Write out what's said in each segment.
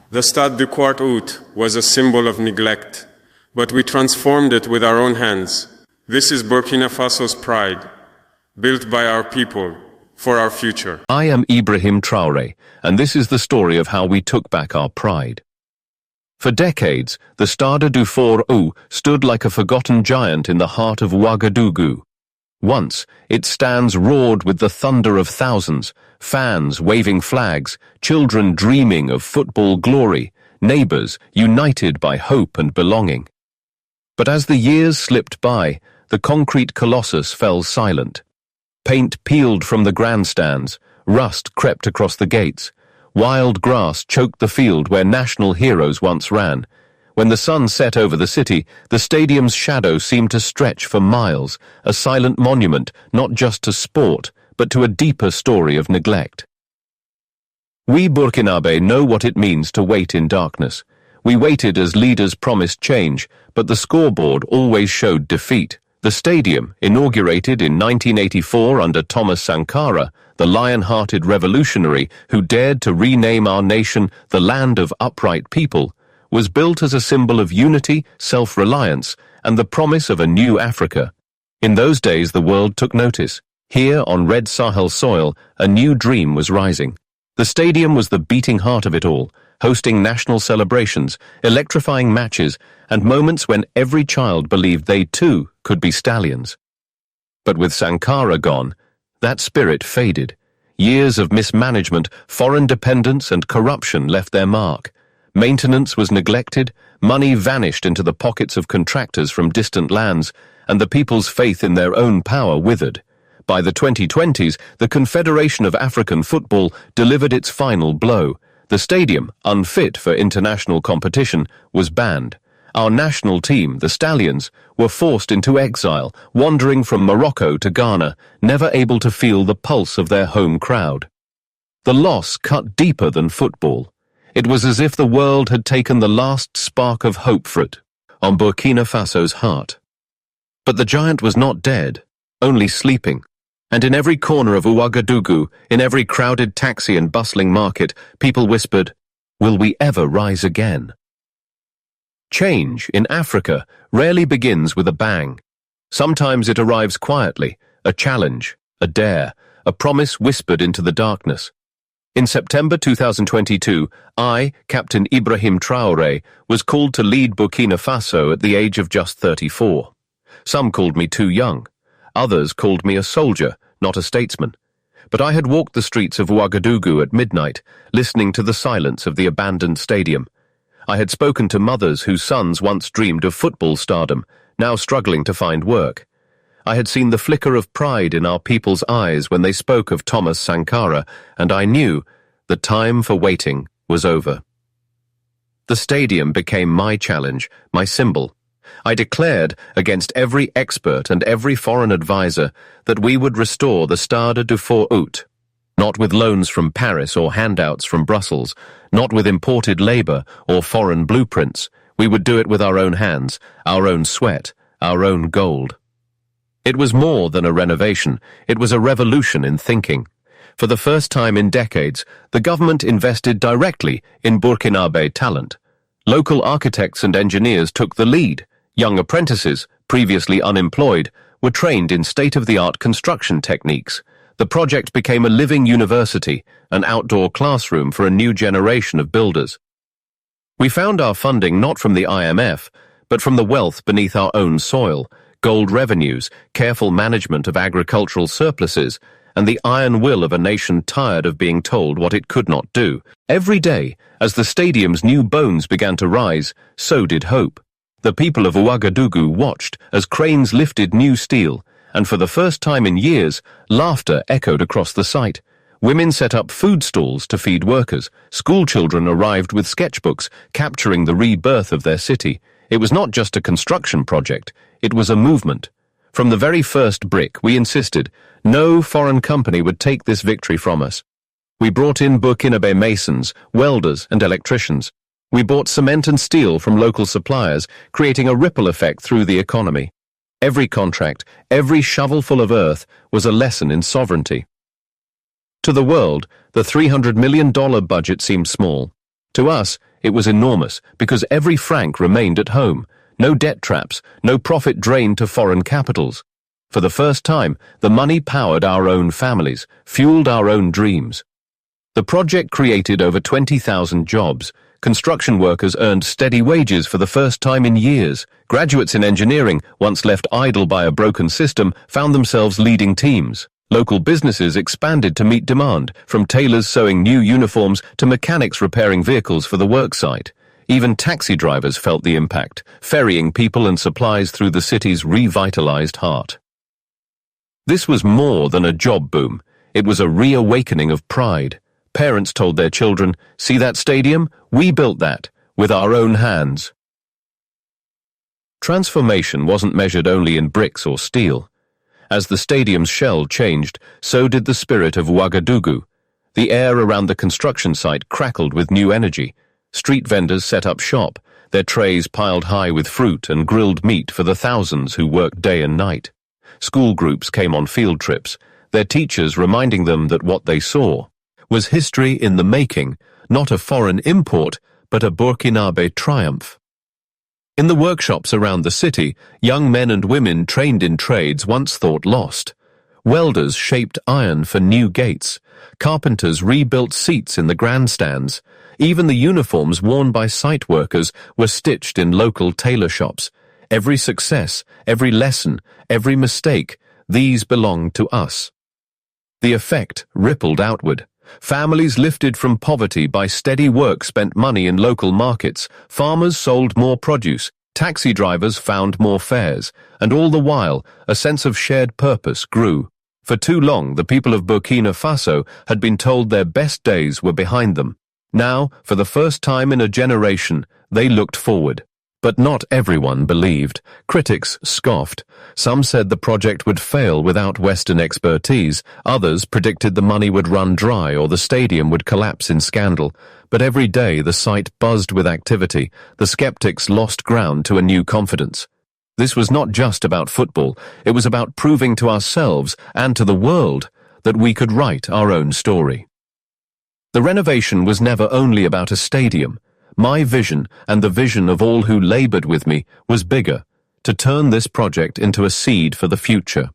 The Stade du Quart Août was a symbol of neglect, but we transformed it with our own hands. This is Burkina Faso's pride, built by our people, for our future. I am Ibrahim Traoré, and this is the story of how we took back our pride. For decades, the Stade du Quart Août stood like a forgotten giant in the heart of Ouagadougou. Once, its stands roared with the thunder of thousands, fans waving flags, children dreaming of football glory, neighbors united by hope and belonging. But as the years slipped by, the concrete colossus fell silent. Paint peeled from the grandstands, rust crept across the gates, wild grass choked the field where national heroes once ran. When the sun set over the city, the stadium's shadow seemed to stretch for miles, a silent monument not just to sport, but to a deeper story of neglect. We Burkinabe know what it means to wait in darkness. We waited as leaders promised change, but the scoreboard always showed defeat. The stadium, inaugurated in 1984 under Thomas Sankara, the lion-hearted revolutionary who dared to rename our nation the land of upright people, was built as a symbol of unity, self-reliance, and the promise of a new Africa. In those days the world took notice. Here on red Sahel soil, a new dream was rising. The stadium was the beating heart of it all, hosting national celebrations, electrifying matches, and moments when every child believed they too could be stallions. But with Sankara gone, that spirit faded. Years of mismanagement, foreign dependence, and corruption left their mark. Maintenance was neglected, money vanished into the pockets of contractors from distant lands, and the people's faith in their own power withered. By the 2020s, the Confederation of African Football delivered its final blow. The stadium, unfit for international competition, was banned. Our national team, the Stallions, were forced into exile, wandering from Morocco to Ghana, never able to feel the pulse of their home crowd. The loss cut deeper than football. It was as if the world had taken the last spark of hope for it, on Burkina Faso's heart. But the giant was not dead, only sleeping. And in every corner of Ouagadougou, in every crowded taxi and bustling market, people whispered, "Will we ever rise again?" Change in Africa rarely begins with a bang. Sometimes it arrives quietly, a challenge, a dare, a promise whispered into the darkness. In September 2022, I, Captain Ibrahim Traoré, was called to lead Burkina Faso at the age of just 34. Some called me too young. Others called me a soldier, not a statesman. But I had walked the streets of Ouagadougou at midnight, listening to the silence of the abandoned stadium. I had spoken to mothers whose sons once dreamed of football stardom, now struggling to find work. I had seen the flicker of pride in our people's eyes when they spoke of Thomas Sankara, and I knew the time for waiting was over. The stadium became my challenge, my symbol. I declared, against every expert and every foreign advisor, that we would restore the Stade du Quart Août. Not with loans from Paris or handouts from Brussels, not with imported labor or foreign blueprints. We would do it with our own hands, our own sweat, our own gold. It was more than a renovation, it was a revolution in thinking. For the first time in decades, the government invested directly in Burkinabe talent. Local architects and engineers took the lead. Young apprentices, previously unemployed, were trained in state-of-the-art construction techniques. The project became a living university, an outdoor classroom for a new generation of builders. We found our funding not from the IMF, but from the wealth beneath our own soil, gold revenues, careful management of agricultural surpluses, and the iron will of a nation tired of being told what it could not do. Every day, as the stadium's new bones began to rise, so did hope. The people of Ouagadougou watched as cranes lifted new steel, and for the first time in years, laughter echoed across the site. Women set up food stalls to feed workers. School children arrived with sketchbooks, capturing the rebirth of their city. It was not just a construction project, it was a movement. From the very first brick, we insisted no foreign company would take this victory from us. We brought in Burkinabe masons, welders, and electricians. We bought cement and steel from local suppliers, creating a ripple effect through the economy. Every contract, every shovelful of earth was a lesson in sovereignty. To the world, the $300 million budget seemed small. To us, it was enormous because every franc remained at home. No debt traps, no profit drained to foreign capitals. For the first time, the money powered our own families, fueled our own dreams. The project created over 20,000 jobs. Construction workers earned steady wages for the first time in years. Graduates in engineering, once left idle by a broken system, found themselves leading teams. Local businesses expanded to meet demand, from tailors sewing new uniforms to mechanics repairing vehicles for the worksite. Even taxi drivers felt the impact, ferrying people and supplies through the city's revitalized heart. This was more than a job boom. It was a reawakening of pride. Parents told their children, "See that stadium? We built that, with our own hands." Transformation wasn't measured only in bricks or steel. As the stadium's shell changed, so did the spirit of Ouagadougou. The air around the construction site crackled with new energy. Street vendors set up shop, their trays piled high with fruit and grilled meat for the thousands who worked day and night. School groups came on field trips, their teachers reminding them that what they saw was history in the making, not a foreign import, but a Burkinabe triumph. In the workshops around the city, young men and women trained in trades once thought lost. Welders shaped iron for new gates. Carpenters rebuilt seats in the grandstands. Even the uniforms worn by site workers were stitched in local tailor shops. Every success, every lesson, every mistake, these belonged to us. The effect rippled outward. Families lifted from poverty by steady work spent money in local markets, farmers sold more produce, taxi drivers found more fares, and all the while, a sense of shared purpose grew. For too long, the people of Burkina Faso had been told their best days were behind them. Now, for the first time in a generation, they looked forward. But not everyone believed. Critics scoffed. Some said the project would fail without Western expertise. Others predicted the money would run dry or the stadium would collapse in scandal. But every day the site buzzed with activity. The skeptics lost ground to a new confidence. This was not just about football. It was about proving to ourselves and to the world that we could write our own story. The renovation was never only about a stadium. My vision, and the vision of all who labored with me, was bigger, to turn this project into a seed for the future.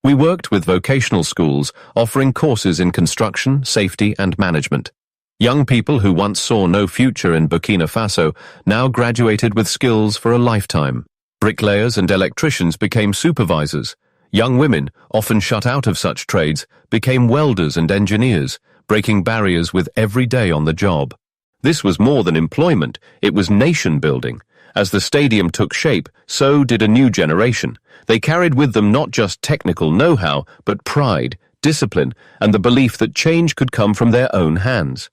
We worked with vocational schools, offering courses in construction, safety, and management. Young people who once saw no future in Burkina Faso now graduated with skills for a lifetime. Bricklayers and electricians became supervisors. Young women, often shut out of such trades, became welders and engineers, breaking barriers with every day on the job. This was more than employment, it was nation-building. As the stadium took shape, so did a new generation. They carried with them not just technical know-how, but pride, discipline, and the belief that change could come from their own hands.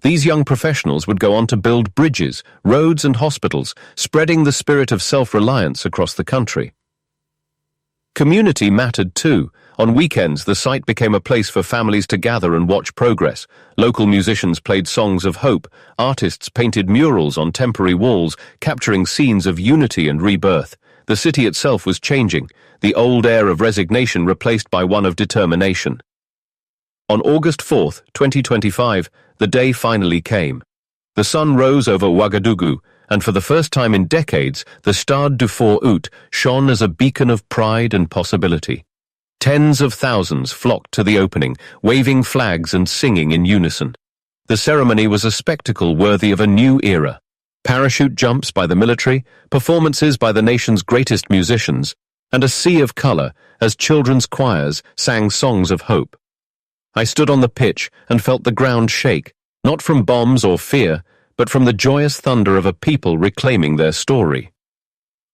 These young professionals would go on to build bridges, roads, and hospitals, spreading the spirit of self-reliance across the country. Community mattered too. On weekends, the site became a place for families to gather and watch progress. Local musicians played songs of hope. Artists painted murals on temporary walls, capturing scenes of unity and rebirth. The city itself was changing, the old air of resignation replaced by one of determination. On August 4th, 2025, the day finally came. The sun rose over Ouagadougou, and for the first time in decades, the Stade du 4 Août shone as a beacon of pride and possibility. Tens of thousands flocked to the opening, waving flags and singing in unison. The ceremony was a spectacle worthy of a new era. Parachute jumps by the military, performances by the nation's greatest musicians, and a sea of color as children's choirs sang songs of hope. I stood on the pitch and felt the ground shake, not from bombs or fear, but from the joyous thunder of a people reclaiming their story.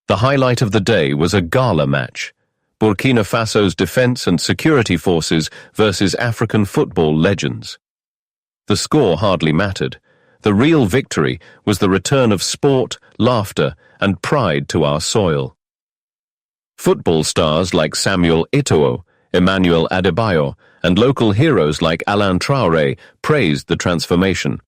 The highlight of the day was a gala match. Burkina Faso's defense and security forces versus African football legends. The score hardly mattered. The real victory was the return of sport, laughter, and pride to our soil. Football stars like Samuel Eto'o, Emmanuel Adebayo, and local heroes like Alain Traoré praised the transformation.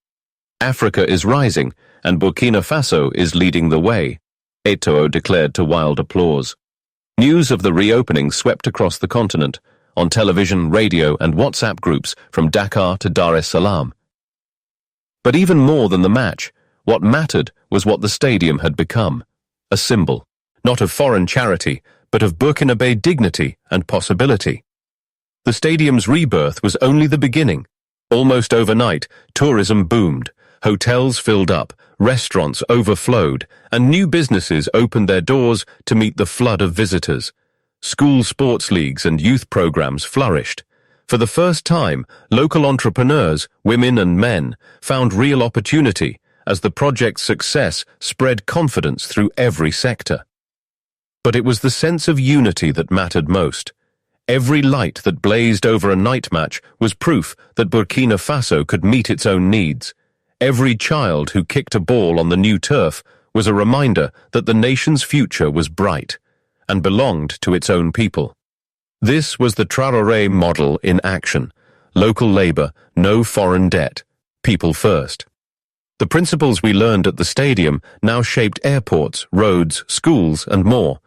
Africa is rising, and Burkina Faso is leading the way, Eto'o declared to wild applause. News of the reopening swept across the continent, on television, radio, and WhatsApp groups from Dakar to Dar es Salaam. But even more than the match, what mattered was what the stadium had become. A symbol, not of foreign charity, but of Burkinabe dignity and possibility. The stadium's rebirth was only the beginning. Almost overnight, tourism boomed, hotels filled up, restaurants overflowed, and new businesses opened their doors to meet the flood of visitors. School sports leagues and youth programs flourished. For the first time, local entrepreneurs, women and men, found real opportunity as the project's success spread confidence through every sector. But it was the sense of unity that mattered most. Every light that blazed over a night match was proof that Burkina Faso could meet its own needs. Every child who kicked a ball on the new turf was a reminder that the nation's future was bright and belonged to its own people. This was the Traoré model in action. Local labor, no foreign debt, people first. The principles we learned at the stadium now shaped airports, roads, schools, and more.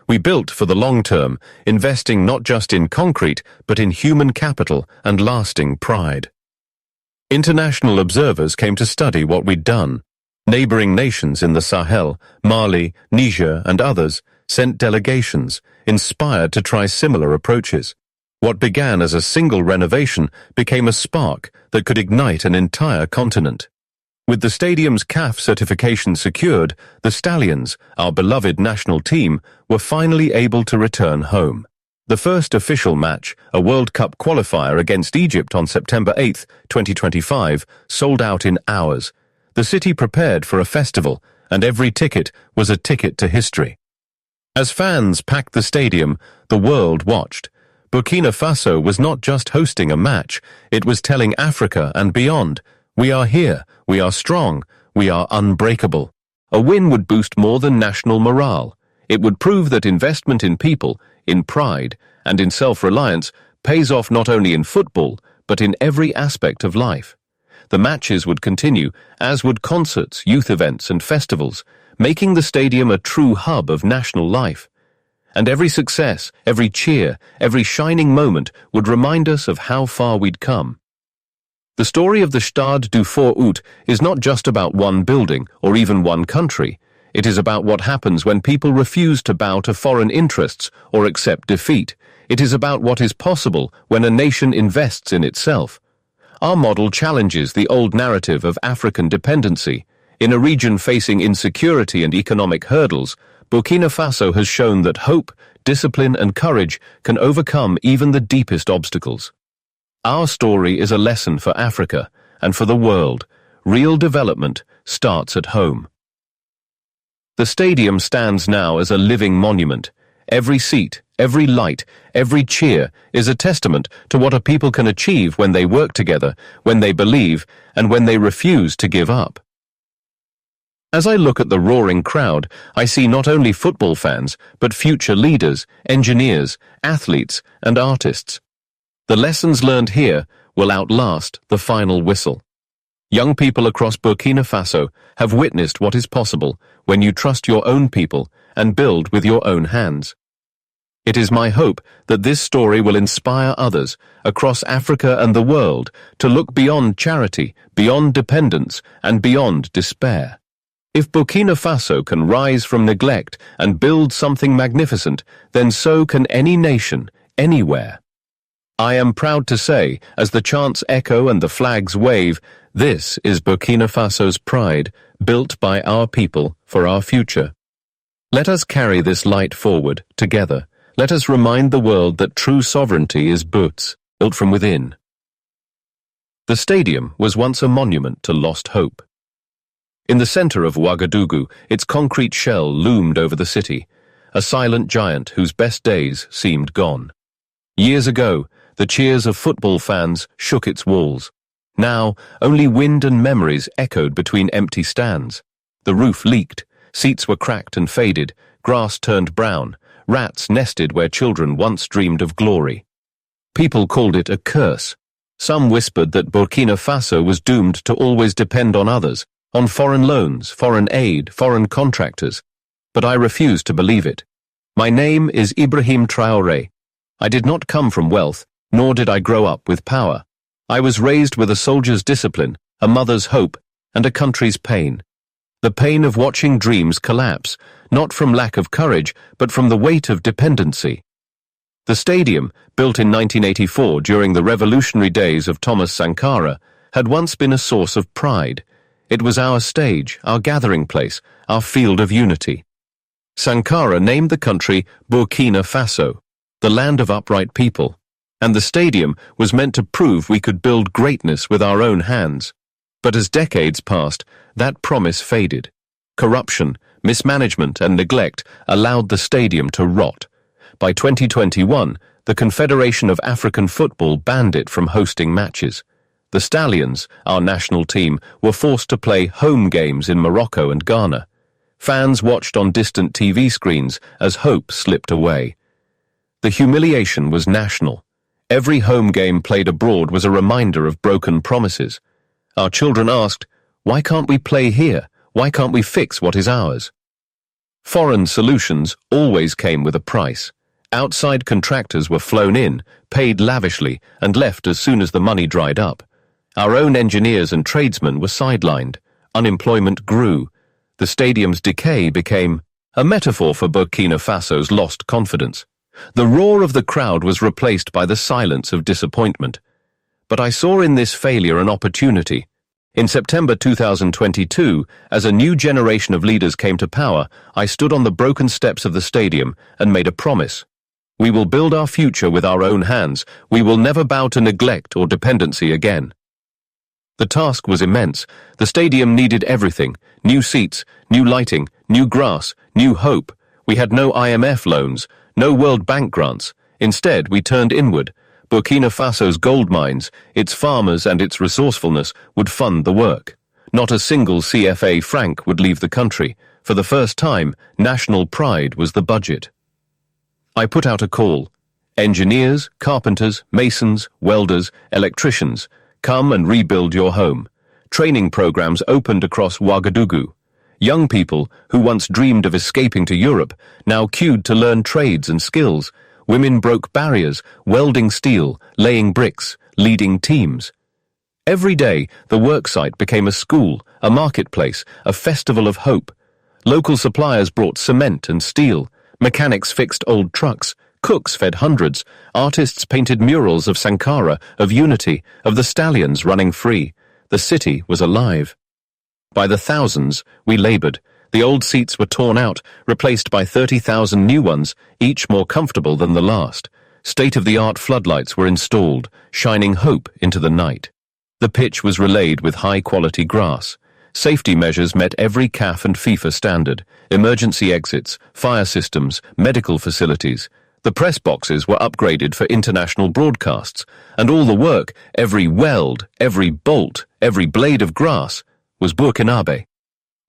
We built for the long term, investing not just in concrete, but in human capital and lasting pride. International observers came to study what we'd done. Neighboring nations in the Sahel, Mali, Niger, and others sent delegations, inspired to try similar approaches. What began as a single renovation became a spark that could ignite an entire continent. With the stadium's CAF certification secured, the Stallions, our beloved national team, were finally able to return home. The first official match, a World Cup qualifier against Egypt on September 8, 2025, sold out in hours. The city prepared for a festival, and every ticket was a ticket to history. As fans packed the stadium, the world watched. Burkina Faso was not just hosting a match, it was telling Africa and beyond, we are here, we are strong, we are unbreakable. A win would boost more than national morale. It would prove that investment in people, in pride, and in self-reliance pays off not only in football, but in every aspect of life. The matches would continue, as would concerts, youth events, and festivals, making the stadium a true hub of national life. And every success, every cheer, every shining moment would remind us of how far we'd come. The story of the Stade du 4 Août is not just about one building or even one country. It is about what happens when people refuse to bow to foreign interests or accept defeat. It is about what is possible when a nation invests in itself. Our model challenges the old narrative of African dependency. In a region facing insecurity and economic hurdles, Burkina Faso has shown that hope, discipline, and courage can overcome even the deepest obstacles. Our story is a lesson for Africa and for the world. Real development starts at home. The stadium stands now as a living monument. Every seat, every light, every cheer is a testament to what a people can achieve when they work together, when they believe, and when they refuse to give up. As I look at the roaring crowd, I see not only football fans, but future leaders, engineers, athletes, and artists. The lessons learned here will outlast the final whistle. Young people across Burkina Faso have witnessed what is possible when you trust your own people and build with your own hands. It is my hope that this story will inspire others across Africa and the world to look beyond charity, beyond dependence, and beyond despair. If Burkina Faso can rise from neglect and build something magnificent, then so can any nation, anywhere. I am proud to say, as the chants echo and the flags wave, this is Burkina Faso's pride, built by our people for our future. Let us carry this light forward, together. Let us remind the world that true sovereignty is built from within. The stadium was once a monument to lost hope. In the center of Ouagadougou, its concrete shell loomed over the city, a silent giant whose best days seemed gone. Years ago, the cheers of football fans shook its walls. Now, only wind and memories echoed between empty stands. The roof leaked, seats were cracked and faded, grass turned brown, rats nested where children once dreamed of glory. People called it a curse. Some whispered that Burkina Faso was doomed to always depend on others, on foreign loans, foreign aid, foreign contractors. But I refuse to believe it. My name is Ibrahim Traoré. I did not come from wealth, nor did I grow up with power. I was raised with a soldier's discipline, a mother's hope, and a country's pain. The pain of watching dreams collapse, not from lack of courage, but from the weight of dependency. The stadium, built in 1984 during the revolutionary days of Thomas Sankara, had once been a source of pride. It was our stage, our gathering place, our field of unity. Sankara named the country Burkina Faso, the land of upright people, and the stadium was meant to prove we could build greatness with our own hands. But as decades passed, that promise faded. Corruption, mismanagement, and neglect allowed the stadium to rot. By 2021, the Confederation of African Football banned it from hosting matches. The Stallions, our national team, were forced to play home games in Morocco and Ghana. Fans watched on distant TV screens as hope slipped away. The humiliation was national. Every home game played abroad was a reminder of broken promises. Our children asked, "Why can't we play here? Why can't we fix what is ours?" Foreign solutions always came with a price. Outside contractors were flown in, paid lavishly, and left as soon as the money dried up. Our own engineers and tradesmen were sidelined. Unemployment grew. The stadium's decay became a metaphor for Burkina Faso's lost confidence. The roar of the crowd was replaced by the silence of disappointment. But I saw in this failure an opportunity. In September 2022, as a new generation of leaders came to power, I stood on the broken steps of the stadium and made a promise. We will build our future with our own hands. We will never bow to neglect or dependency again. The task was immense. The stadium needed everything: new seats, new lighting, new grass, new hope. We had no IMF loans, no World Bank grants. Instead, we turned inward. Burkina Faso's gold mines, its farmers and its resourcefulness would fund the work. Not a single CFA franc would leave the country. For the first time, national pride was the budget. I put out a call. Engineers, carpenters, masons, welders, electricians, come and rebuild your home. Training programs opened across Ouagadougou. Young people, who once dreamed of escaping to Europe, now queued to learn trades and skills. Women broke barriers, welding steel, laying bricks, leading teams. Every day, the worksite became a school, a marketplace, a festival of hope. Local suppliers brought cement and steel. Mechanics fixed old trucks. Cooks fed hundreds. Artists painted murals of Sankara, of unity, of the stallions running free. The city was alive. By the thousands, we labored. The old seats were torn out, replaced by 30,000 new ones, each more comfortable than the last. State-of-the-art floodlights were installed, shining hope into the night. The pitch was relayed with high-quality grass. Safety measures met every CAF and FIFA standard: emergency exits, fire systems, medical facilities. The press boxes were upgraded for international broadcasts, and all the work, every weld, every bolt, every blade of grass, was Burkinabe.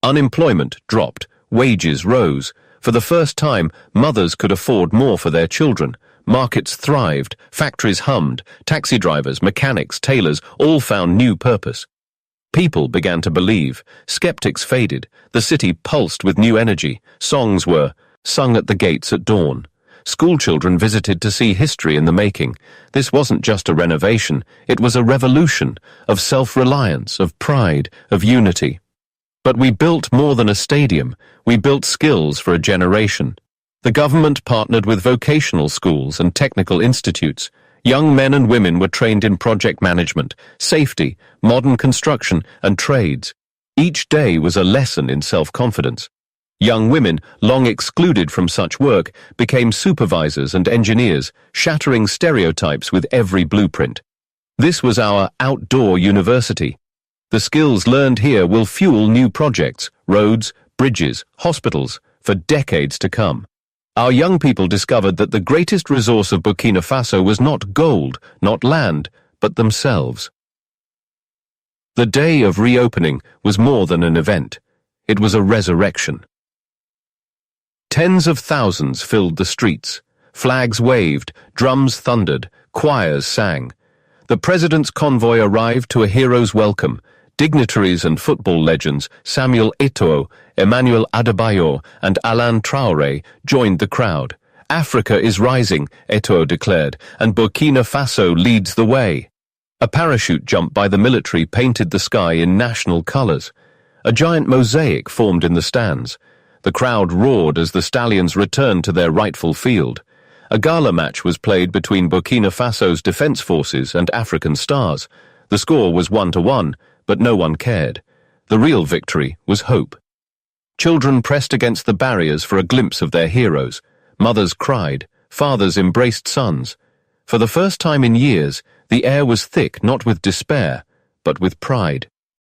Unemployment dropped, wages rose. For the first time, mothers could afford more for their children. Markets thrived, factories hummed, taxi drivers, mechanics, tailors all found new purpose. People began to believe. Skeptics faded. The city pulsed with new energy. Songs were sung at the gates at dawn. Schoolchildren visited to see history in the making. This wasn't just a renovation, it was a revolution of self-reliance, of pride, of unity. But we built more than a stadium. We built skills for a generation. The government partnered with vocational schools and technical institutes. Young men and women were trained in project management, safety, modern construction, and trades. Each day was a lesson in self-confidence. Young women, long excluded from such work, became supervisors and engineers, shattering stereotypes with every blueprint. This was our outdoor university. The skills learned here will fuel new projects, roads, bridges, hospitals, for decades to come. Our young people discovered that the greatest resource of Burkina Faso was not gold, not land, but themselves. The day of reopening was more than an event. It was a resurrection. Tens of thousands filled the streets. Flags waved, drums thundered, choirs sang. The president's convoy arrived to a hero's welcome. Dignitaries and football legends Samuel Eto'o, Emmanuel Adebayor, and Alain Traoré joined the crowd. Africa is rising, Eto'o declared, and Burkina Faso leads the way. A parachute jump by the military painted the sky in national colours. A giant mosaic formed in the stands. The crowd roared as the stallions returned to their rightful field. A gala match was played between Burkina Faso's defence forces and African stars. The score was 1-1, but no one cared. The real victory was hope. Children pressed against the barriers for a glimpse of their heroes. Mothers cried. Fathers embraced sons. For the first time in years, the air was thick not with despair, but with pride.